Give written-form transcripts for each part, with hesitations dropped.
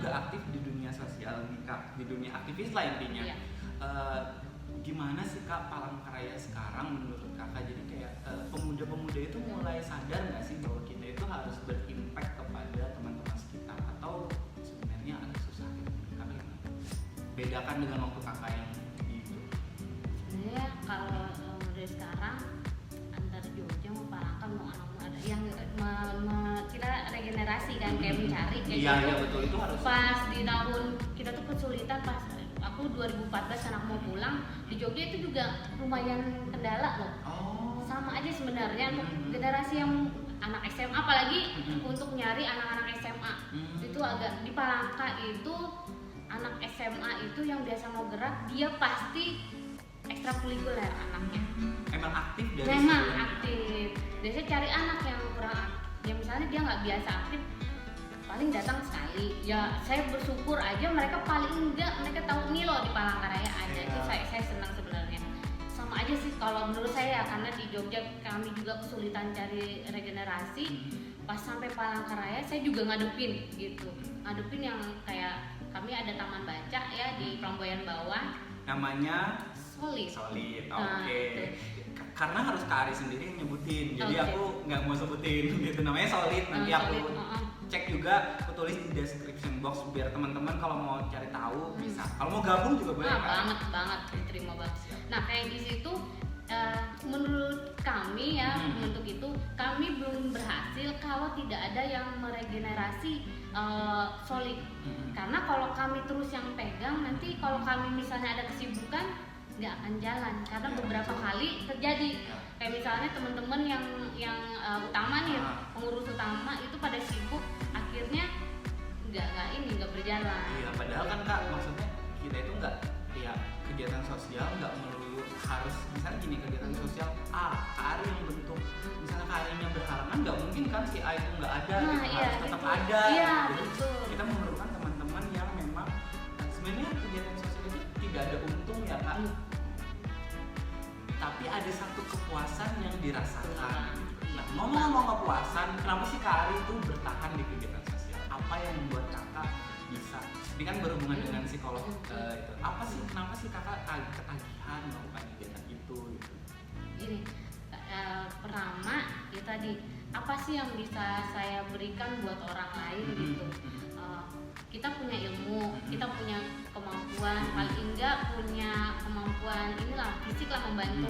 udah aktif di dunia sosial nih Kak, di dunia aktivis lah intinya. Iya. Gimana sih Kak Palangkaraya sekarang menurut Kakak? Jadi kayak pemuda-pemuda itu mulai sadar nggak sih bahwa kita itu harus berimpact kepada teman-teman sekitar, atau sebenarnya agak susah gitu? Kakak gimana? Bedakan dengan waktu Kakak yang itu. Sebenarnya kalau dari sekarang antara Jogja mau Palangka mau Anamo ada yang kita regenerasi kan, kayak mencari kayak Iya, gitu. iya betul, itu harus. Pas di tahun kita tuh kesulitan pas aku 2014 anak mau pulang di Jogja itu juga lumayan kendala loh. Oh. Sama aja sebenarnya untuk generasi yang anak SMA, apalagi untuk nyari anak-anak SMA itu agak di Palangka itu anak SMA itu yang biasa mau gerak dia pasti ekstrakurikuler anaknya. Emang aktif dari Memang sebelum- aktif. Biasanya cari anak yang kurang yang misalnya dia nggak biasa aktif, paling datang sekali. Ya saya bersyukur aja mereka paling enggak mereka tahu nih loh di Palangkaraya ada. Itu saya senang sebenarnya. Sama aja sih kalau menurut saya, karena di Jogja kami juga kesulitan cari regenerasi. Pas sampai Palangkaraya saya juga ngadepin gitu. Ngadepin yang kayak kami ada taman baca ya di Pelamboyan Bawah. Namanya Solid. Solid, Nah, oke. itu. Karena harus Kak Ari sendiri yang nyebutin, jadi Oke. aku nggak mau sebutin gitu. Namanya Solid, nanti aku Solid, cek juga, aku tulis di description box biar teman-teman kalau mau cari tahu bisa. Kalau mau gabung juga boleh Kak. banget diterima banget. Nah kayak di situ menurut kami ya untuk itu kami belum berhasil kalau tidak ada yang meregenerasi Solid. Karena kalau kami terus yang pegang, nanti kalau kami misalnya ada kesibukan nggak akan jalan, karena beberapa kali terjadi kayak misalnya teman-teman yang utama nih, pengurus utama itu pada sibuk, akhirnya nggak berjalan. Iya, padahal kan Kak, maksudnya kita itu nggak, ya kegiatan sosial nggak melulu harus, misalnya gini, kegiatan sosial Kak Ari yang bentuk, misalnya Kak Arinya berhalangan, nggak mungkin kan si A itu nggak ada, Nah, gitu. iya, Harus tetap itu. ada. Iya, Jadi betul. kita memerlukan teman-teman yang memang sebenarnya kegiatan sosial itu tidak ada untung ya Kak, tapi ada satu kepuasan yang dirasakan. Nah, ngomong-ngomong kepuasan, kenapa sih Kak Ari itu bertahan di kegiatan sosial? Apa yang membuat Kakak bisa? Ini kan berhubungan dengan psikolog itu. Apa sih, kenapa sih Kakak ketagihan melakukan kegiatan itu? Gitu? Gini, pertama ya tadi, apa sih yang bisa saya berikan buat orang lain gitu. Kita punya ilmu, kita punya kemampuan, paling enggak punya kemampuan inilah fisik lah membantu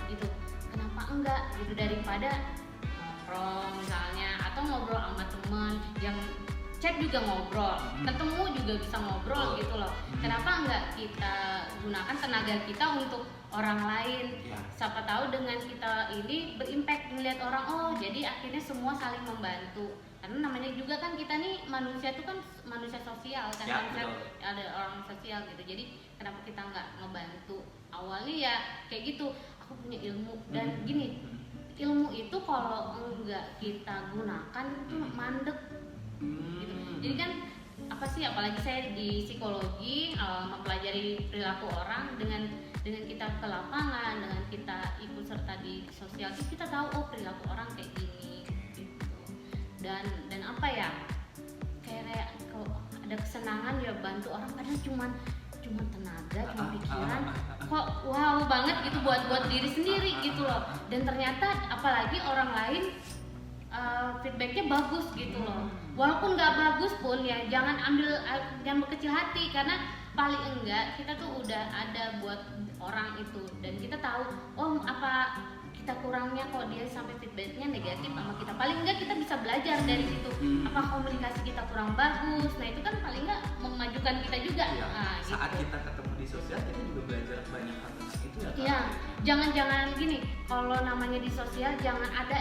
gitu. Kenapa enggak gitu, daripada nongkrong misalnya atau ngobrol sama temen yang chat juga ngobrol, ketemu juga bisa ngobrol gitu loh. Kenapa enggak kita gunakan tenaga kita untuk orang lain? Siapa tahu dengan kita ini berimpact, melihat orang, oh jadi akhirnya semua saling membantu. Karena namanya juga kan kita nih manusia tuh kan manusia sosial kan, ada orang sosial gitu. Jadi kenapa kita nggak ngebantu? Awalnya ya kayak gitu, aku punya ilmu dan gini, ilmu itu kalau enggak kita gunakan itu mandek gitu. Jadi kan apa sih, apalagi saya di psikologi mempelajari perilaku orang, dengan kita ke lapangan, dengan kita ikut serta di sosial itu kita tahu oh perilaku orang kayak gini gitu. Dan apa ya, kayak kalau ada kesenangan ya bantu orang, padahal cuma tenaga, cuma pikiran, kok wow banget gitu buat diri sendiri gitu loh. Dan ternyata apalagi orang lain feedbacknya bagus gitu loh. Walaupun nggak bagus pun ya jangan berkecil hati, karena paling enggak kita tuh udah ada buat orang itu, dan kita tahu oh apa kita kurangnya kok dia sampai feedbacknya negatif sama kita. Paling enggak kita bisa belajar dari situ, apa komunikasi kita kurang bagus. Nah itu kan paling enggak memajukan kita juga. Saat gitu. kita ketemu di sosial kita juga belajar banyak hal tentang itu ya Kak. Iya, jangan gini, kalau namanya di sosial jangan ada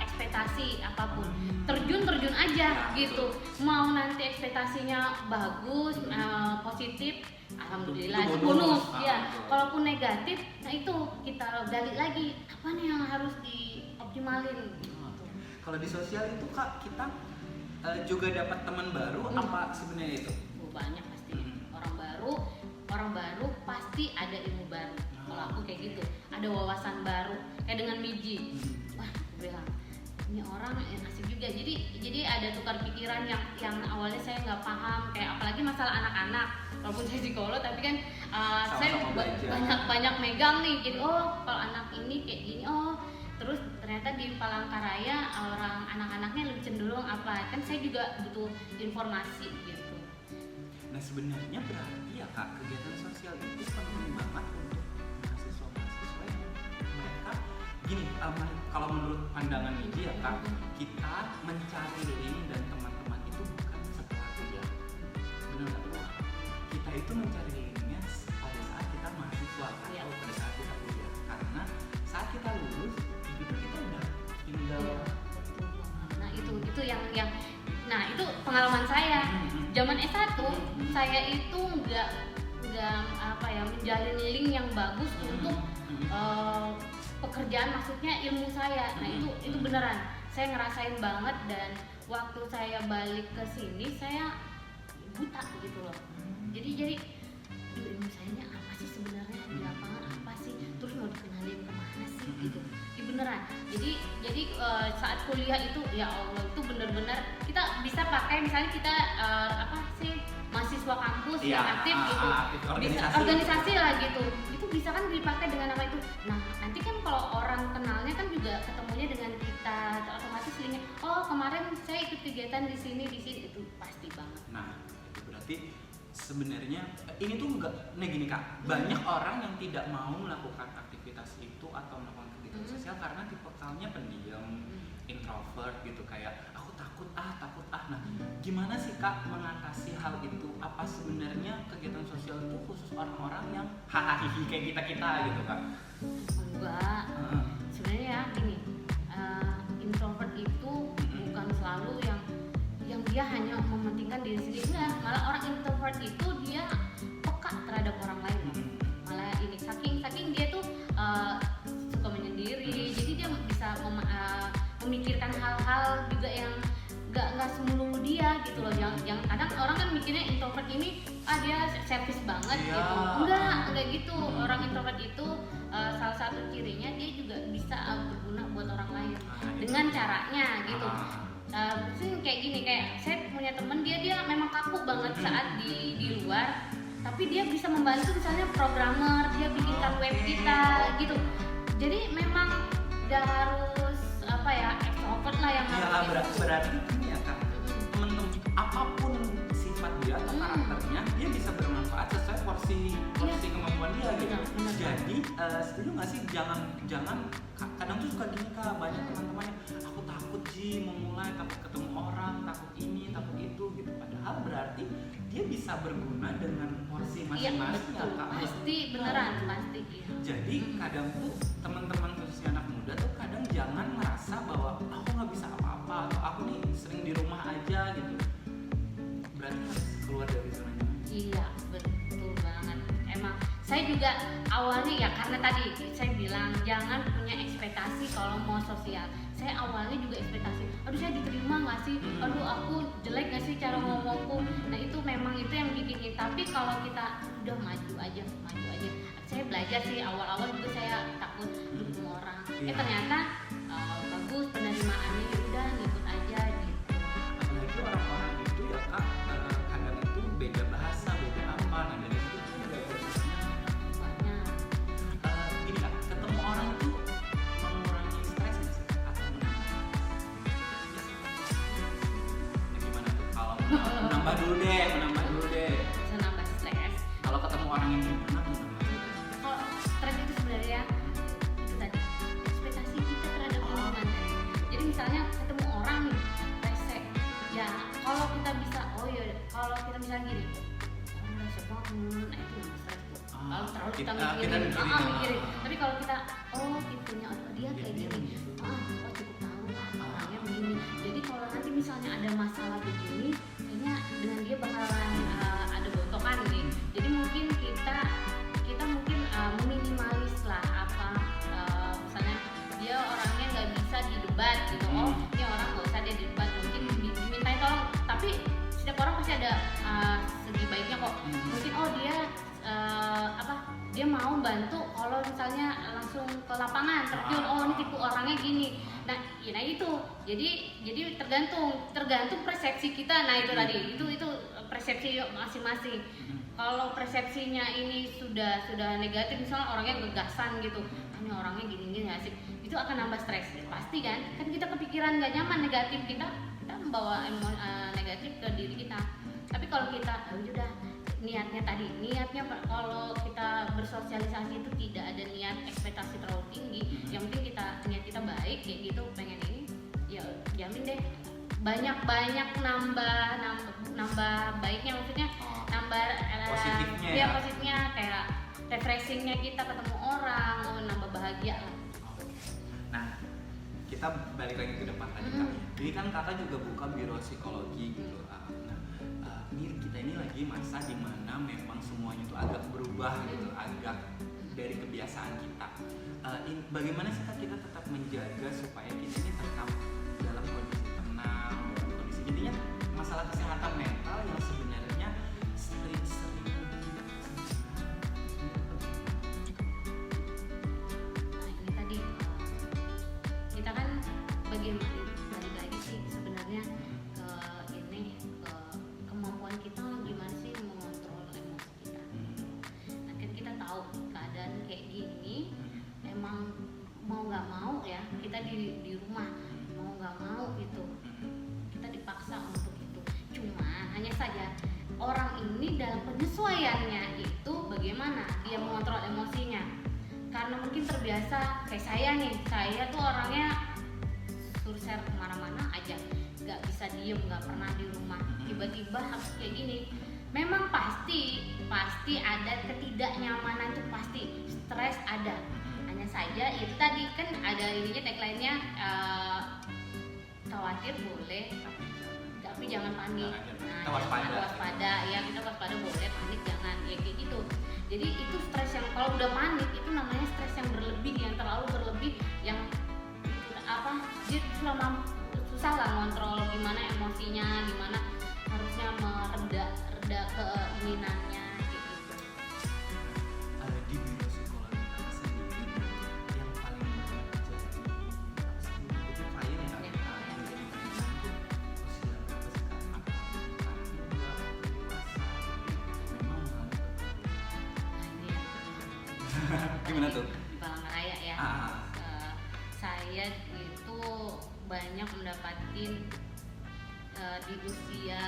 ekspektasi apapun. Terjun aja gitu. Mau nanti ekspektasinya bagus, positif, alhamdulillah Itu itu bonus. bonus. Ya, kalaupun negatif, nah itu kita gali lagi apa nih yang harus dioptimalin. Kalau di sosial itu Kak, kita juga dapat teman baru apa sebenarnya itu? Banyak pasti. Orang baru pasti ada ilmu baru. Kalau aku kayak gitu, ada wawasan baru. Kayak dengan Miji. Wah, bilang ini orang asik juga, jadi ada tukar pikiran yang awalnya saya nggak paham, kayak apalagi masalah anak-anak. Walaupun saya psikolog tapi kan saya banyak megang nih, jadi oh kalau anak ini kayak gini, oh terus ternyata di Palangkaraya orang anak-anaknya lebih cenderung apa, kan saya juga butuh informasi gitu. Nah sebenarnya berarti ya Kak, kegiatan sosial itu penting banget untuk mahasiswa-mahasiswa yang mereka gini, kalau menurut pandangan Niji ya Kak, kita mencari link dan teman-teman itu bukan setelah kuliah, benar nggak Kak? Kita itu mencari linknya pada saat kita mahasiswa atau pada saat kita kuliah, karena saat kita lulus itu kita udah tinggal. Nah itu yang nah itu pengalaman saya zaman S1, saya itu nggak apa ya, menjalin link yang bagus untuk pekerjaan, maksudnya ilmu saya. Nah itu beneran saya ngerasain banget, dan waktu saya balik ke sini saya buta gitu loh. Jadi ilmu saya apa sih sebenarnya di lapangan, apa sih, terus mau dikenalin kemana sih gitu. Ya beneran. Jadi saat kuliah itu ya Allah, itu bener-bener kita bisa pakai, misalnya kita apa sih, mahasiswa kampus yang aktif gitu, bisa organisasi lah gitu, itu bisa kan dipakai dengan nama itu. Nah nanti kan kalau orang kenalnya kan juga ketemunya dengan kita, otomatis linknya, oh kemarin saya ikut kegiatan di sini, itu pasti banget. Nah itu berarti sebenarnya ini tuh enggak, nah gini Kak, banyak orang yang tidak mau melakukan aktivitas itu atau melakukan kegiatan sosial karena tipikalnya pendiam, introvert gitu, kayak aku takut. Nah gimana sih Kak mengatasi hal itu? Apa sebenarnya kegiatan sosial itu khusus orang-orang yang hahaha kayak kita gitu Kak? Enggak, sebenarnya ya gini, introvert itu bukan selalu yang dia hanya mementingkan diri sendiri. Enggak, malah orang introvert itu dia peka terhadap orang lain. Malah ini saking dia tuh suka menyendiri, jadi dia bisa memikirkan hal-hal juga yang nggak semulung dia gitu loh. Yang kadang orang kan mikirnya introvert ini dia servis banget gitu. Enggak gitu. Orang introvert itu salah satu cirinya dia juga bisa berguna buat orang lain dengan caranya gitu. Mungkin kayak gini, kayak saya punya temen, dia memang kaku banget saat di luar, tapi dia bisa membantu, misalnya programmer, dia bikinkan web kita gitu. Jadi memang gak harus apa ya, extrovert lah yang harus berarti ini ya Kak, temen-temen apapun sifat dia atau karakternya, dia bisa bermanfaat sesuai porsi kemampuan dia gitu. Jadi setuju nggak sih, jangan kadang tuh suka gini Kak, banyak teman-temannya, aku takut sih memulai, takut ketemu orang, takut ini, takut itu gitu. Padahal berarti dia bisa berguna dengan porsi masing-masing ya Kak. Pasti beneran, pasti. Jadi kadang tuh teman-teman khususnya anak muda tuh kadang jangan merasa bahwa aku nggak bisa apa-apa atau aku nih sering di rumah aja gitu. Berarti harus keluar dari zona nyaman. Iya, betul banget. Emang saya juga awalnya ya, karena tadi saya bilang jangan punya ekspektasi kalau mau sosial. Saya awalnya juga ekspektasi, aduh saya diterima nggak sih, aduh aku jelek nggak sih cara ngomongku. Nah itu memang itu yang bikin. Tapi kalau kita udah maju aja. Saya belajar sih, awal-awal juga saya takut ketemu orang. Ternyata bagus penerimaannya, udah ngikut aja gitu. Apalagi orang-orang itu ya Kak, kadang itu beda bahasa, beda apa, nah dari situ juga banyak. Gini Kak, ketemu orang itu mengurangi stres nggak sih atau menambah? Nah gimana tuh kalau menambah dulu deh. Bisa nambah stres. Kalau ketemu orang yang gimana tuh? Kalau stres itu sebenarnya itu tadi, ekspektasi kita terhadap lingkungan. Jadi misalnya ketemu orang nih rese, ya kalau kita bisa, kalau kita misalnya gini, rese banget, nah itu nambah stres tuh. Kalau terlalu kita mikirin. Tapi kalau kita, tipenya dia kayak gini, cukup tahu lah orangnya begini. Jadi kalau nanti misalnya ada masalah begini, kayaknya dengan dia bakalan ada gontokan nih. Jadi mungkin kita mungkin meminimalis lah apa, misalnya dia orangnya nggak bisa didebat gitu. Ini orang nggak usah dia didebat, mungkin dimintain tolong. Tapi setiap orang pasti ada segi baiknya kok. Mungkin dia mau bantu kalau misalnya langsung ke lapangan terjun, ini tipe orangnya gini. Nah itu Jadi tergantung persepsi kita. Nah itu tadi itu persepsi masing-masing. Kalau persepsinya ini sudah negatif, misalnya orangnya gegasan gitu, ini orangnya gini asik, itu akan nambah stres pasti kan kita kepikiran nggak nyaman negatif, kita membawa negatif ke diri kita. Tapi kalau kita udah niatnya kalau kita bersosialisasi itu tidak ada niat ekspektasi terlalu tinggi, yang penting niat kita baik kayak gitu, pengen ini ya jamin deh banyak nambah baiknya, maksudnya nambah positifnya kayak refreshingnya kita ketemu orang, nambah bahagia lah. Nah, kita balik lagi ke depan tadi Kak. Jadi kan Kakak juga buka biro psikologi gitu. Ini kita ini lagi masa dimana memang semuanya itu agak berubah gitu, agak dari kebiasaan kita. Bagaimana sih Kak kita tetap menjaga supaya kita ini tetap dalam kondisi tenang, dalam kondisi intinya masalah kesehatan mental yang sebenarnya sering ini tadi kita kan bagaimana balik lagi sih sebenarnya ke kemampuan kita gimana sih mengontrol emosi kita. Nah, kan kita tahu keadaan kayak gini emang mau nggak mau ya kita di rumah, mau nggak mau itu kita dipaksa untuk itu. Cuma hanya saja orang ini dalam penyesuaiannya itu bagaimana dia mengontrol emosinya, karena mungkin terbiasa kayak saya tuh orangnya suruh share kemana-mana aja, nggak bisa diem, nggak pernah di rumah, tiba-tiba harus kayak gini. Memang pasti ada ketidaknyamanan, tuh pasti stres ada. Hanya saja itu tadi kan ada ininya tagline-nya, khawatir boleh tapi jangan panik. Nah, waspada ya, kita waspada boleh, panik jangan, ya kayak gitu. Jadi itu stres yang kalau udah panik itu namanya stres yang berlebih, yang terlalu berlebih, yang dia susah lah ngontrol gimana emosinya, gimana harusnya mereda keinginannya gitu. Di biro psikologi Kakak sendiri yang paling menjadi itu klien ya yang jadi klien itu usia berapa sih Kak? Apakah muda, dewasa? Memang gimana tuh? Di Palangkaraya ya. Saya itu banyak mendapatkan di usia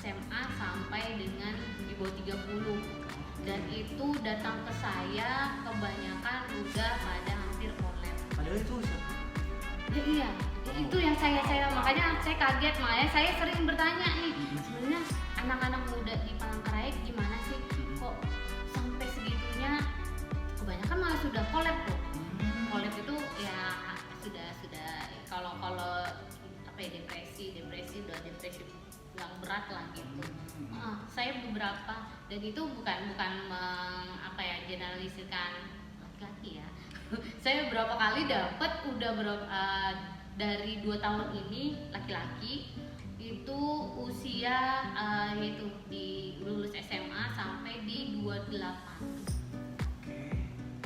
SMA sampai dengan di bawah 30, dan itu datang ke saya kebanyakan udah pada hampir collab. Padahal itu Iya, itu yang saya makanya saya kaget, makanya saya sering bertanya nih, sebenarnya anak-anak muda di Palangkaraya gimana sih kok sampai segitunya, kebanyakan malah sudah collab loh. Collab itu ya sudah kalau apa ya, depresi udah depresi yang berat lah gitu. Saya beberapa, dan itu bukan generalisirkan laki-laki ya. Saya beberapa kali dapat dari 2 tahun ini laki-laki itu usia yaitu di lulus SMA sampai di 28.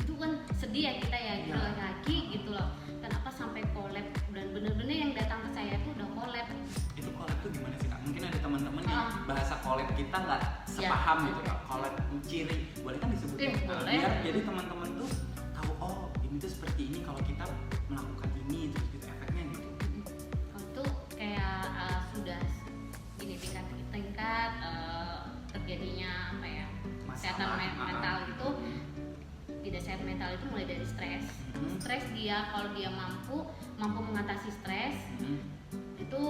Itu kan sedih ya kita ya, gitu laki-laki gitu loh. Kenapa sampai collab, dan bener-bener yang datang ke saya tuh udah collab. Itu collab tuh gimana sih Kak? Mungkin ada teman-teman yang bahasa collab kita nggak sepaham gitu Kak. Collab ciri, boleh kan disebutin? Boleh. Biar jadi teman-teman tuh tahu, oh ini tuh seperti ini kalau kita melakukan ini, terus gitu efeknya gitu. Itu kayak sudah gini tingkat terjadinya apa ya, kesehatan mental itu tidak sehat mental itu mulai dari stres. Stres dia kalau dia mampu mengatasi stres, itu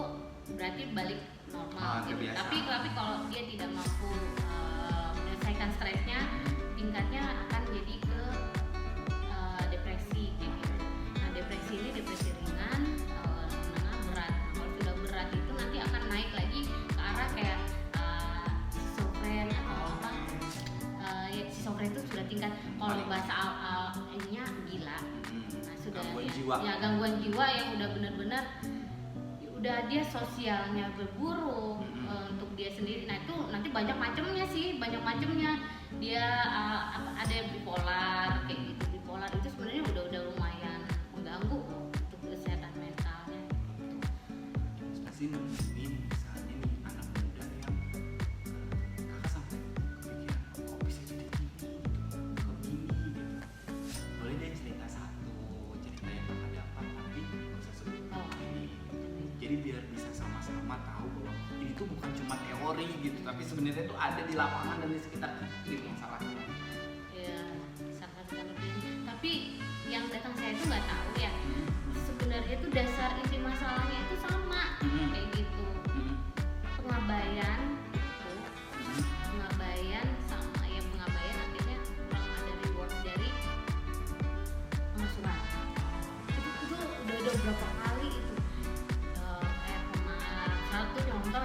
berarti balik normal gitu. Tapi kalau dia tidak mampu menyelesaikan stresnya, tingkatnya akan jadi ke depresi gitu. Nah, depresi ini depresi ringan, menengah, berat. Nah, kalau sudah berat itu nanti akan naik lagi ke arah kayak schizofren atau apa. Schizofren itu sudah tingkat, kalau bahasa ininya gila. Nah, sudah gangguan jiwa yang udah benar-benar udah dia sosialnya berburuk untuk dia sendiri. Nah, itu nanti banyak macamnya dia ada yang bipolar kayak gitu. Bipolar itu sebenarnya udah lumayan mengganggu untuk kesehatan mentalnya. Jadi biar bisa sama-sama tahu bahwa ini tuh bukan cuma teori gitu, tapi sebenarnya tuh ada di lapangan dan di sekitar kita gitu masalahnya. Ya, sangat lebih. Tapi yang datang saya itu nggak tahu ya. Sebenarnya itu dasar inti masalahnya itu sama kayak gitu. Pengabaian itu, pengabaian sama ya pengabaian akhirnya kurang ada reward dari pengasuhan. Itu udah berapa kali itu. Kayak satu contoh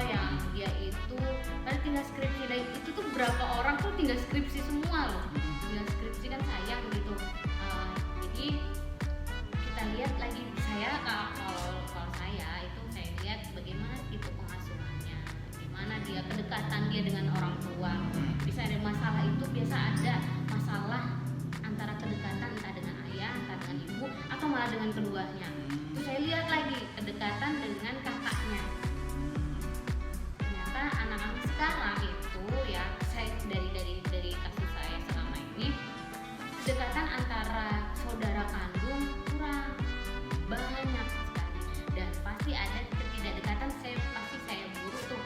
yang dia itu kan tinggal skripsi, dan itu tuh berapa orang tuh tinggal skripsi semua loh, tinggal skripsi kan sayang gitu. Jadi kita lihat lagi, kalau saya itu saya lihat bagaimana itu pengasuhannya, gimana dia kedekatan dia dengan orang tua. Bisa ada masalah itu, biasa ada masalah antara kedekatan entah dengan ayah, entah dengan ibu, atau malah dengan keduanya. Itu saya lihat lagi kedekatan dengan kakaknya. Ternyata anak-anak sekarang itu ya, saya dari kasus saya selama ini, kedekatan antara saudara kandung kurang banyak sekali, dan pasti ada ketidakdekatan. Saya buru tuh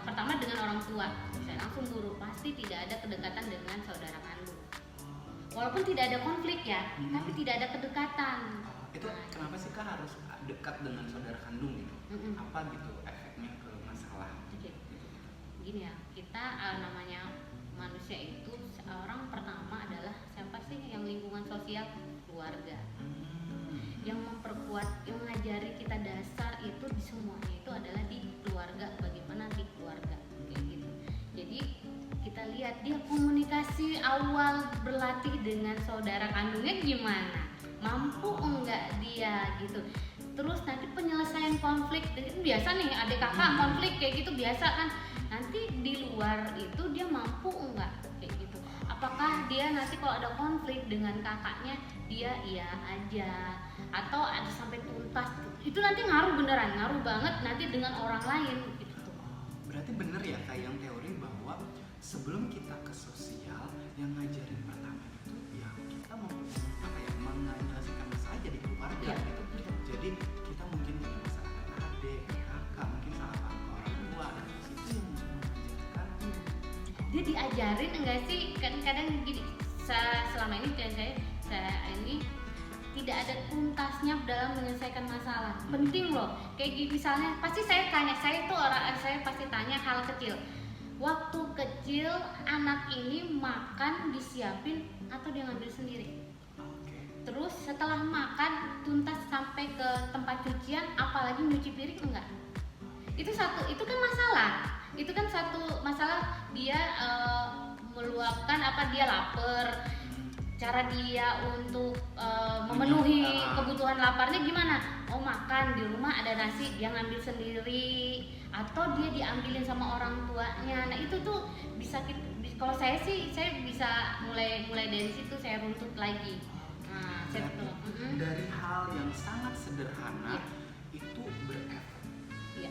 pertama dengan orang tua, saya langsung buru, pasti tidak ada kedekatan dengan saudara kandung. Walaupun tidak ada konflik ya, tapi tidak ada kedekatan. Itu kenapa sih Kak harus dekat dengan saudara kandung gitu? Apa gitu efeknya ke masalah? Gini ya, kita namanya manusia itu, orang pertama adalah siapa sih? Yang lingkungan sosial, keluarga. Yang memperkuat, yang mengajari kita dasar itu di semuanya itu adalah di keluarga. Bagaimana di keluarga kayak gitu. Jadi kita lihat dia komunikasi awal berlatih dengan saudara kandungnya gimana, mampu enggak dia gitu. Terus nanti penyelesaian konflik, biasa nih adik kakak konflik kayak gitu biasa kan. Nanti di luar itu dia mampu enggak kayak gitu. Apakah dia nanti kalau ada konflik dengan kakaknya dia iya aja, atau ada sampai tuntas, itu nanti ngaruh banget nanti dengan orang lain gitu. Berarti bener ya kayak yang teori bahwa sebelum kita ke sosial, yang ngajarin pertama itu ya kita menyelesaikan masalah jadi keluarga gitu. Jadi kita mungkin punya masalah dengan adik, kakak, mungkin salah paham ke orang tua, dan di situ yang mengajarkan Dia diajarin enggak sih? Kadang gini, selama ini saya ini tidak ada tuntasnya dalam menyelesaikan masalah. Penting loh. Kayak misalnya pasti saya pasti tanya hal kecil. Waktu kecil anak ini makan disiapin atau dia ngambil sendiri? Terus setelah makan tuntas sampai ke tempat cucian, apalagi nyuci piring enggak? Itu kan masalah. Itu kan satu masalah, dia meluapkan dia lapar. Cara dia untuk memenuhi kebutuhan laparnya gimana? Oh, makan di rumah ada nasi, dia ngambil sendiri atau dia diambilin sama orang tuanya. Nah, itu tuh kalau saya bisa mulai dari situ saya runtut lagi. Nah, dari hal yang sangat sederhana itu berefek. Iya.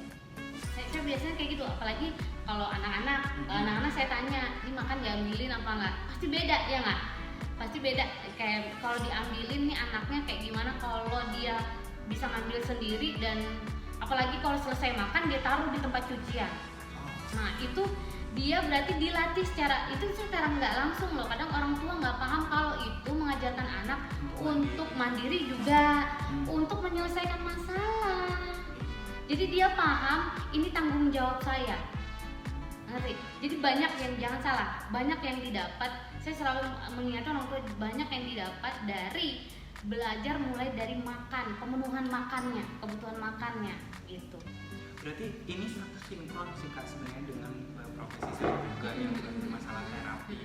Saya biasanya kayak gitu, apalagi kalau anak-anak saya tanya, ini makan diambilin apa enggak? Pasti beda ya nggak? Pasti beda. Kayak kalau diambilin nih anaknya kayak gimana kalau dia bisa ngambil sendiri, dan apalagi kalau selesai makan dia taruh di tempat cucian. Nah, itu dia berarti dilatih secara nggak langsung loh. Kadang orang tua nggak paham kalau itu mengajarkan anak untuk mandiri juga, untuk menyelesaikan masalah. Jadi dia paham ini tanggung jawab saya. Ngerti? Jadi banyak yang, jangan salah, banyak yang didapat. Saya selalu mengingatkan orang tua, banyak yang didapat dari belajar mulai dari makan, pemenuhan makannya, kebutuhan makannya gitu. Berarti ini satu sinkron sih Kak sebenarnya dengan profesi saya juga yang bermasalah terapi.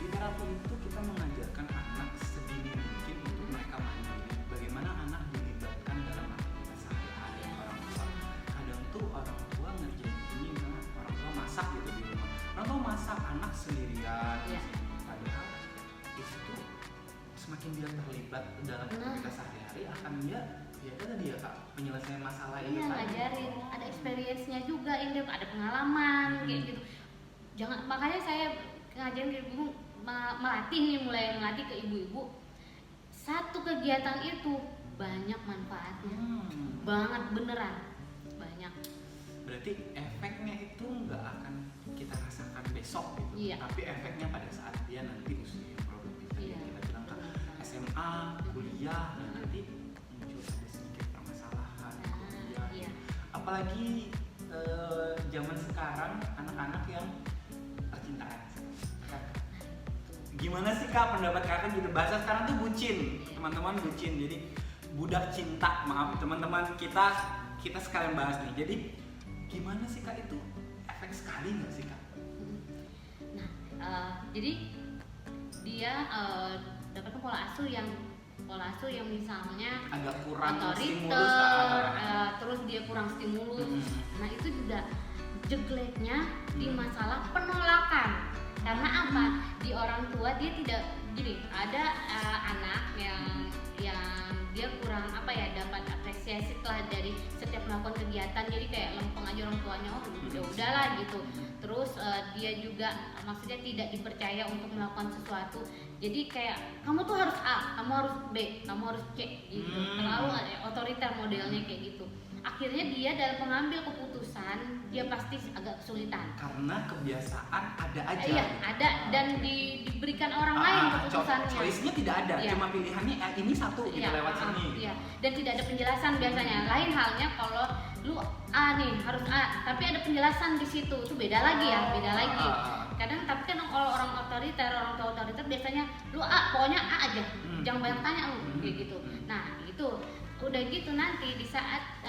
Di terapi itu kita mengajarkan anak sedini mungkin untuk mereka mandiri. Bagaimana anak dilibatkan dalam aktivitas sehari-hari orang tua. Kadang tuh orang tua ngerjain ini, misalnya orang tua masak gitu di rumah. Orang tua masak, anak sendirian. Padahal itu tuh semakin dia terlibat dalam aktivitas sehari-hari akan dia ya tadi ya Kak, penyelesaian masalah ini ngajarin, ada experience-nya juga, ini ada pengalaman kayak gitu. Makanya saya ngajarin ke ibu, mulai melatih ke ibu-ibu. Satu kegiatan itu banyak manfaatnya, Hmm. banget beneran banyak. Berarti efeknya itu nggak akan kita rasakan besok gitu, Iya. tapi efeknya pada saat dia nanti usia produktif tadi Iya. yang kita bilang kan SMA, kuliah, dan nanti muncul ada sedikit permasalahan kuliah. Iya. Apalagi zaman sekarang anak-anak yang percintaan. Kak, gimana sih Kak pendapat Kakak gitu? Bahasa sekarang tuh bucin, teman-teman bucin. Jadi budak cinta, maaf teman-teman, kita sekalian bahas nih. Jadi gimana sih Kak itu? Efek sekali nggak sih Kak? Nah, jadi dia dapatkan pola asuh yang misalnya Agak kurang otoriter, stimulus Kak? terus dia kurang stimulus. Mm-hmm. Nah itu juga jeleknya di masalah penolakan. Karena apa? Di orang tua dia tidak gini. Ada anak yang dia kurang apa ya, dapat apresiasi lah dari setiap melakukan kegiatan. Jadi kayak lempeng aja orang tuanya, oh udahlah gitu. Terus dia juga maksudnya tidak dipercaya untuk melakukan sesuatu. Jadi kayak kamu tuh harus A, kamu harus B, kamu harus C gitu. Terlalu otoriter modelnya kayak gitu. Akhirnya dia dalam mengambil keputusan dia pasti agak kesulitan. Karena kebiasaan ada aja. Iya, ada dan diberikan orang lain keputusannya. Choice-nya tidak ada, Iya. cuma pilihannya ini satu kita lewat sini. Iya. Dan tidak ada penjelasan biasanya. Lain halnya kalau lu A nih harus A, tapi ada penjelasan di situ. Itu beda lagi ya, beda lagi. Kadang tapi kan kalau orang tua otoriter biasanya lu A, pokoknya A aja. Jangan banyak tanya lu kayak gitu. Nah, itu udah gitu nanti di saat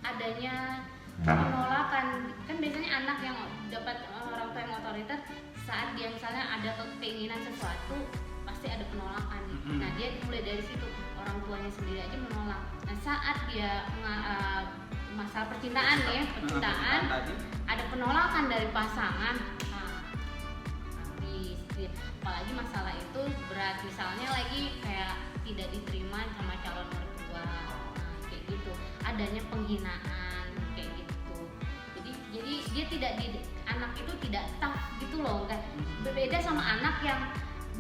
adanya penolakan, kan biasanya anak yang dapat orang tua yang otoriter, saat dia misalnya ada keinginan sesuatu pasti ada penolakan. Nah dia mulai dari situ, orang tuanya sendiri aja menolak. Nah saat dia masalah percintaan nih, percintaan ada penolakan dari pasangan, habis dia. Apalagi masalah itu berat, misalnya lagi kayak tidak diterima sama calon mertua, kayak gitu, adanya penghinaan kayak gitu. Jadi dia tidak anak itu tidak tough gitu loh, kan berbeda sama anak yang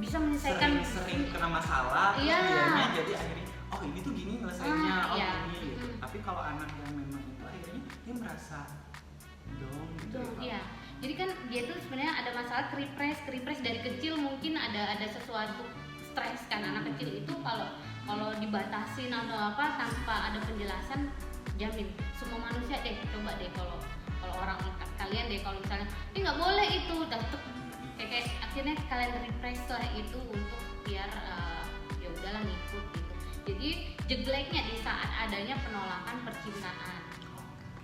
bisa menyelesaikan sering kena masalah, iya. Akhirnya jadi akhirnya oh ini tuh gini nyelesainnya, iya. Ini gitu. Tapi kalau anak yang memang itu akhirnya dia merasa down gitu. Iya. Jadi kan dia tuh sebenarnya ada masalah keripres dari kecil, mungkin ada sesuatu stres kan. Anak kecil itu kalau dibatasin atau apa tanpa ada penjelasan, jamin semua manusia deh, coba deh kalau orang kalian deh kalau misalnya ini nggak boleh itu kayak akhirnya kalian refresh lah itu untuk biar ya udahlah ngikut gitu. Jadi jeleknya di saat adanya penolakan percintaan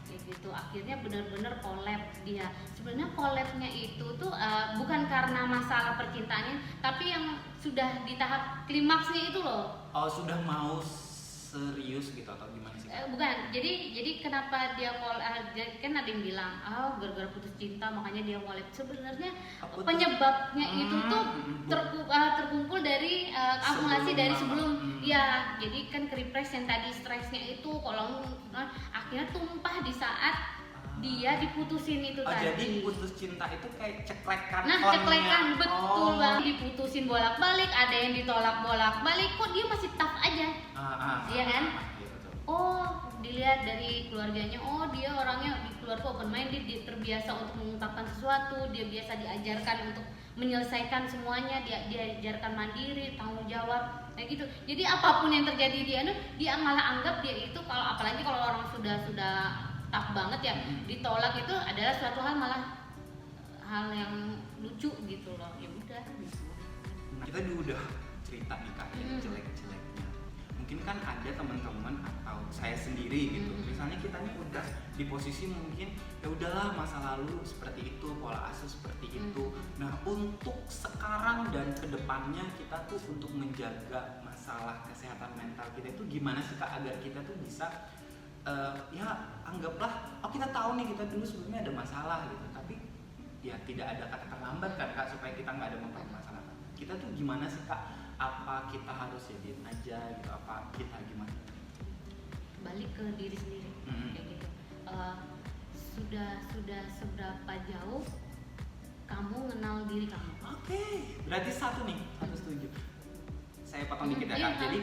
kayak gitu, akhirnya benar-benar collab dia. Sebenarnya collabnya itu tuh bukan karena masalah percintaannya, tapi yang sudah di tahap klimaksnya itu loh. Oh sudah mau serius gitu atau gimana sih? Bukan, jadi kenapa dia kan ada yang bilang gara-gara putus cinta makanya dia collab. Sebenarnya penyebabnya itu tuh terkumpul dari akumulasi dari sebelum ya. Jadi kan keripres yang tadi stresnya itu kalau akhirnya tumpah di saat dia diputusin itu tadi. Jadi putus cinta itu kayak ceklekan. Nah, ceklekan betul banget, diputusin bolak-balik, ada yang ditolak bolak-balik, kok dia masih tough aja. Iya kan? Oh, dilihat dari keluarganya, oh dia orangnya di keluarga open minded, dia terbiasa untuk mengungkapkan sesuatu, dia biasa diajarkan untuk menyelesaikan semuanya, dia diajarkan mandiri, tanggung jawab, kayak gitu. Jadi apapun yang terjadi dia malah anggap dia itu, kalau apalagi kalau orang sudah tough banget ya, ditolak itu adalah suatu hal yang lucu gitu loh. Ya udah gitu. Kita udah cerita nih Kak, yang jelek-jeleknya. Mungkin kan ada teman-teman atau saya sendiri gitu. Misalnya kita nih udah di posisi mungkin ya udahlah masa lalu seperti itu, pola asuh seperti itu. Nah, untuk sekarang dan kedepannya kita tuh untuk menjaga masalah kesehatan mental kita itu gimana sih Kak, agar kita tuh bisa ya anggaplah kita tahu nih kita dulu sebelumnya ada masalah gitu, tapi ya tidak ada kata terlambat kan Kak, supaya kita nggak ada mempermasalahkan. Kita tuh gimana sih Kak? Apa kita harus ya diem aja gitu? Apa kita gimana? Balik ke diri sendiri kayak gitu. Sudah seberapa jauh kamu kenal diri kamu? Oke, berarti satu setuju. Saya potong dikit ya Kak. Jadi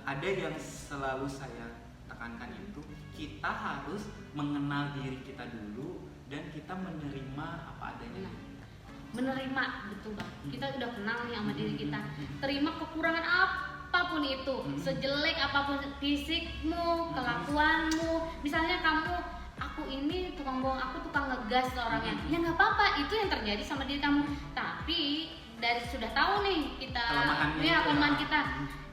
ada yang selalu saya tekankan itu kita harus mengenal diri kita dulu dan kita menerima apa adanya. Menerima, betul bang. Kita udah kenal nih sama diri kita, terima kekurangan apapun itu, sejelek apapun fisikmu, kelakuanmu. Misalnya kamu, aku ini tukang bohong, aku tukang ngegas orangnya, ya nggak apa-apa, itu yang terjadi sama diri kamu. Tapi dari sudah tahu nih kita kelemahan kita,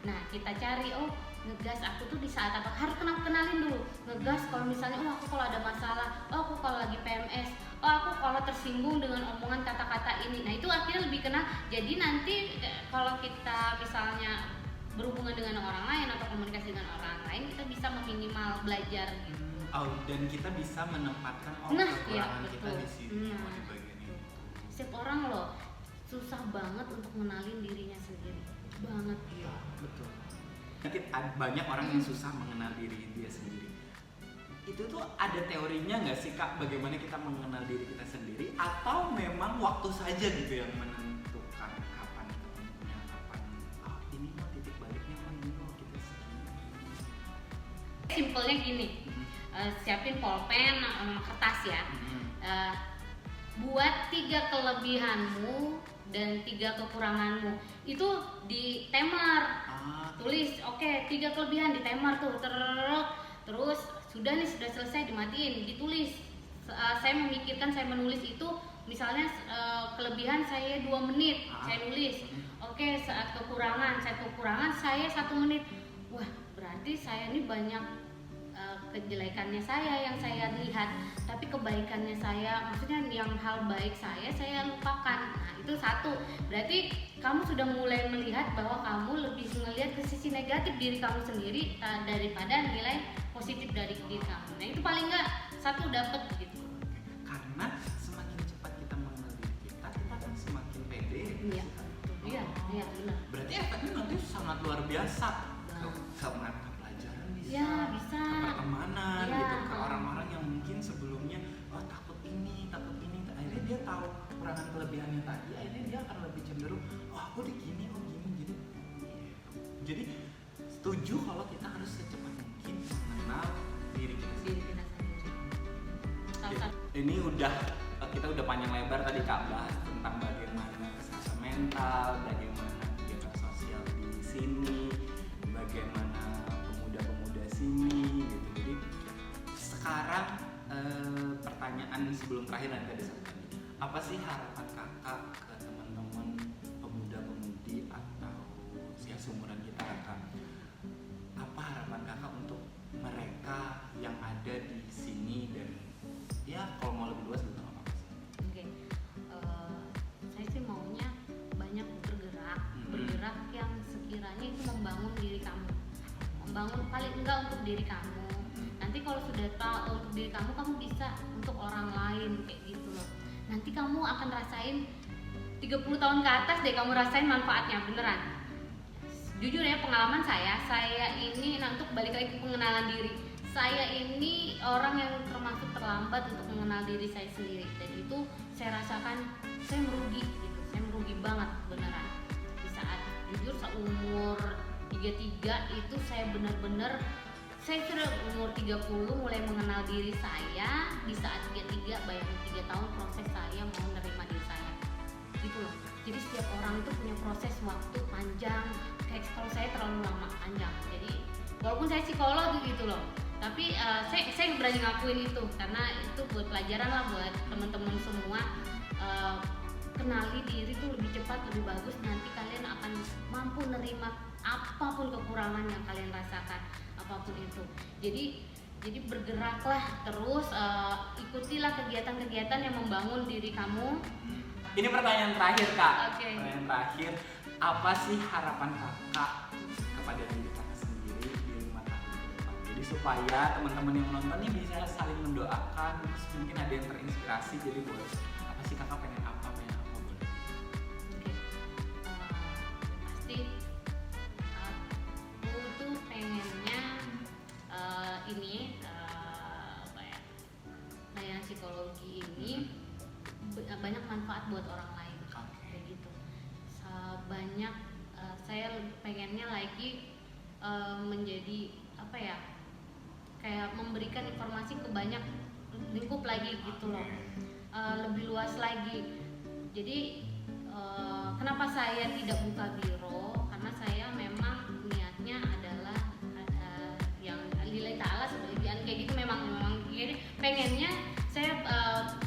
nah kita cari, oh ngegas aku tuh di saat apa, harus kenalin dulu. Ngegas kalau misalnya, oh aku kalau ada masalah, oh aku kalau lagi PMS, oh aku kalau tersinggung dengan omongan kata-kata ini. Nah itu artinya lebih kenal. Jadi nanti kalau kita misalnya berhubungan dengan orang lain atau komunikasi dengan orang lain, kita bisa meminimal belajar gitu. Dan kita bisa menempatkan kekurangan kita di sini, di bagian itu. Setiap orang loh susah banget untuk mengenalin dirinya sendiri, banget. Iya, betul. Nanti banyak orang yang susah mengenal diri dia sendiri. Itu tuh ada teorinya nggak sih Kak, bagaimana kita mengenal diri kita sendiri, atau memang waktu saja gitu yang menentukan kapan ketemunya, kapan ini mah titik baliknya, ini mah kita segini. Simpelnya gini, siapin pulpen sama kertas ya. Buat 3 kelebihanmu dan 3 kekuranganmu itu di timer. Tulis, oke, 3 kelebihan di timer tuh, terus sudah selesai, dimatiin, ditulis. Saya memikirkan, saya menulis itu misalnya kelebihan saya 2 menit, saya nulis. Oke, saat kekurangan saya 1 menit. Wah, berarti saya ini banyak kejelekannya saya yang saya lihat, tapi kebaikannya saya, maksudnya yang hal baik saya lupakan. Nah itu 1, berarti kamu sudah mulai melihat bahwa kamu lebih melihat ke sisi negatif diri kamu sendiri daripada nilai positif dari diri kamu. Nah itu paling nggak 1 dapat gitu. Karena semakin cepat kita mengenal diri kita akan semakin pede. Iya benar. Berarti efeknya nanti sangat luar biasa ke mata pelajaran bisa, bisa. Ke pertemanan gitu, ke orang-orang yang mungkin sebelumnya takut ini, akhirnya dia tahu kekurangan kelebihannya tadi, akhirnya dia akan lebih cenderung, aku gini, gini. Jadi setuju kalau kita harus secepat mungkin mengenal diri kita sendiri. Ini kita udah panjang lebar tadi Kak bahas tentang bagaimana kesehatan mental, bagaimana kegiatan sosial di sini, bagaimana pemuda-pemuda sini gitu. Jadi sekarang pertanyaan sebelum terakhir nanti ada satu lagi. Apa sih harapan Kakak ke teman-teman pemuda-pemudi atau seumuran kita Kakak? Apa harapan Kakak untuk mereka yang ada di sini, dan ya kalau mau lebih luas juga nggak apa-apa sih. Oke. Saya sih maunya banyak bergerak yang sekiranya itu membangun diri kamu, membangun paling enggak untuk diri kamu. Nanti kalau sudah tahu untuk diri kamu bisa untuk orang lain kayak gitu loh. Nanti kamu akan rasain 30 tahun ke atas deh, kamu rasain manfaatnya beneran. Jujur ya, pengalaman saya ini untuk balik lagi ke pengenalan diri. Saya ini orang yang termasuk terlambat untuk mengenal diri saya sendiri, dan itu saya rasakan saya merugi gitu. Saya merugi banget beneran. Di saat jujur seumur 33 itu saya benar-benar, saya sudah umur 30 mulai mengenal diri saya. Di saat 33, bayangin 3 tahun proses saya mau menerima diri saya gitu loh. Jadi setiap orang itu punya proses waktu panjang, kayak kalau saya terlalu lama panjang. Jadi walaupun saya psikolog gitu loh, tapi saya berani ngakuin itu karena itu buat pelajaran lah buat teman-teman semua. Kenali diri tuh lebih cepat, lebih bagus, nanti kalian akan mampu nerima apapun kekurangan yang kalian rasakan, apapun itu. Jadi bergeraklah terus, ikutilah kegiatan-kegiatan yang membangun diri kamu. Ini pertanyaan terakhir Kak. Okay. Pertanyaan terakhir, apa sih harapan Kakak kepada diri Kakak sendiri di 5 tahun ke depan? Jadi supaya teman-teman yang nonton ini bisa saling mendoakan, terus mungkin ada yang terinspirasi. Jadi buat apa sih Kakak pengen apa boleh? Oke. Pasti aku tuh pengennya layanan psikologi ini banyak manfaat buat orang lain, kayak gitu. Banyak saya pengennya lagi menjadi apa ya, kayak memberikan informasi ke banyak lingkup lagi gitu loh, lebih luas lagi. Jadi kenapa saya tidak buka biro, karena saya memang niatnya adalah yang lillahi ta'ala sebagian kayak gitu, memang jadi pengennya saya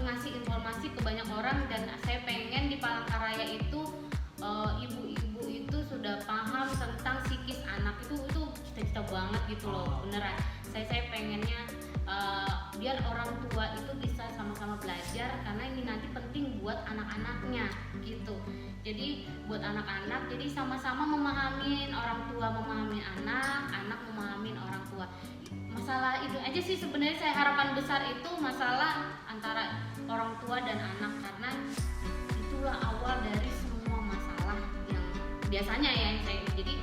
ngasih informasi ke banyak orang, dan saya pengen di Palangkaraya itu ibu-ibu itu sudah paham tentang psikis anak. Itu cita-cita banget gitu loh, beneran. Saya pengennya biar orang tua itu bisa sama-sama belajar, karena ini nanti penting buat anak-anaknya gitu. Jadi buat anak-anak, jadi sama-sama memahamin, orang tua memahami anak, anak memahamin orang tua. Masalah itu aja sih sebenarnya, saya harapan besar itu masalah antara orang tua dan anak, karena itulah awal dari semua masalah yang biasanya ya jadi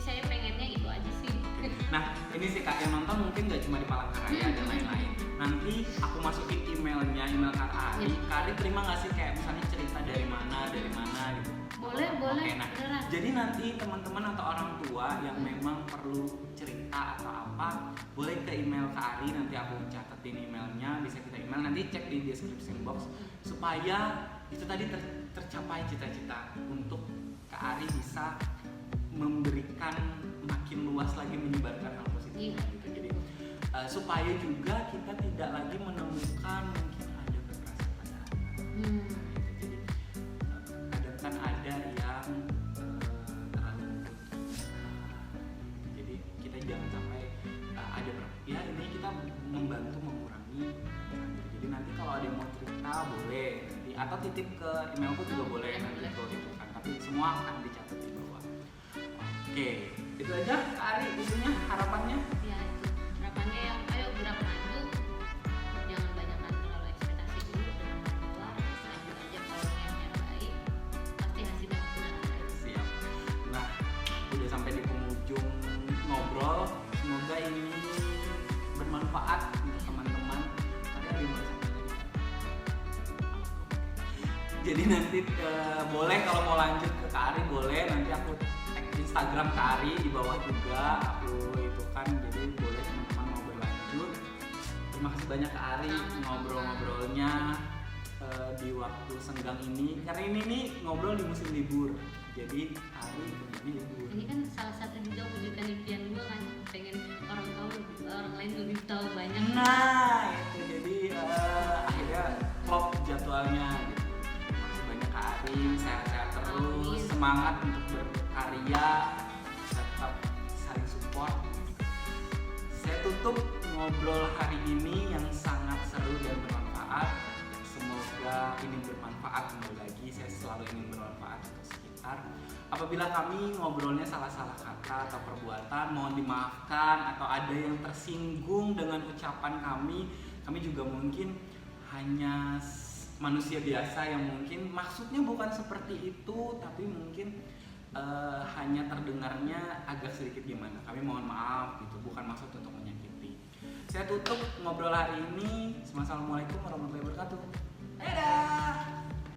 saya pengennya itu aja sih. Nah ini sih Kak, yang nonton mungkin gak cuma di Palangkaraya, ada lain-lain. Nanti aku masukin email Kak Ari. Kak Ari terima gak sih kayak misalnya cerita dari mana gitu? Boleh. Oke, nah jadi nanti teman-teman atau orang tua yang memang perlu cerita atau apa, boleh ke email Kak Ari, nanti aku catetin emailnya, bisa kita email, nanti cek di description box supaya itu tadi tercapai cita-cita untuk Kak Ari bisa memberikan makin luas lagi, menyebarkan hal positif gitu. Jadi supaya juga kita tidak lagi menemukan mungkin ada kekerasan pada anak. Jadi kadang kan ada yang terlalu putus. Jadi kita jangan sampai ada ya, ini kita membantu mengurangi. Jadi nanti kalau ada yang mau cerita boleh nanti, atau titip ke emailku juga boleh nanti gitu kan. Tapi semua akan dicatat di bawah. Oke, itu aja Kak Ari, isunya harapannya. Ya itu harapannya yang ayo gerak maju, jangan banyakkan terlalu ekspektasi dulu dengan orang tua, lanjut aja kalau niatnya baik pasti hasilnya benar. Siap. Nah, udah sampai di penghujung ngobrol, semoga ini bermanfaat untuk teman-teman. Tadi ada yang mau disampaikan lagi? Jadi nanti boleh kalau mau lanjut ke Kak Ari boleh, nanti aku Instagram Kak Ari di bawah juga aku itu kan, jadi boleh teman-teman mau berlanjut. Terima kasih banyak Kak Ari ngobrol-ngobrolnya di waktu senggang ini, karena ini nih ngobrol di musim libur, jadi Kak Ari kerjanya libur. Ini kan salah satu juga wujudkan impian gue kan, pengen orang lain lebih tahu banyak. Nah itu jadi akhirnya klop jadwalnya gitu. Terima kasih banyak Kak Ari, sehat-sehat terus, semangat untuk berkarya, tetap saling support. Saya tutup ngobrol hari ini yang sangat seru dan bermanfaat. Semoga ini bermanfaat kembali lagi. Saya selalu ingin bermanfaat untuk sekitar. Apabila kami ngobrolnya salah-salah kata atau perbuatan, mohon dimaafkan. Atau ada yang tersinggung dengan ucapan kami juga mungkin hanya manusia biasa yang mungkin maksudnya bukan seperti itu, tapi mungkin hanya terdengarnya agak sedikit gimana. Kami mohon maaf gitu, bukan maksud untuk menyakiti. Saya tutup ngobrol hari ini. Wassalamualaikum warahmatullahi wabarakatuh. Dadah.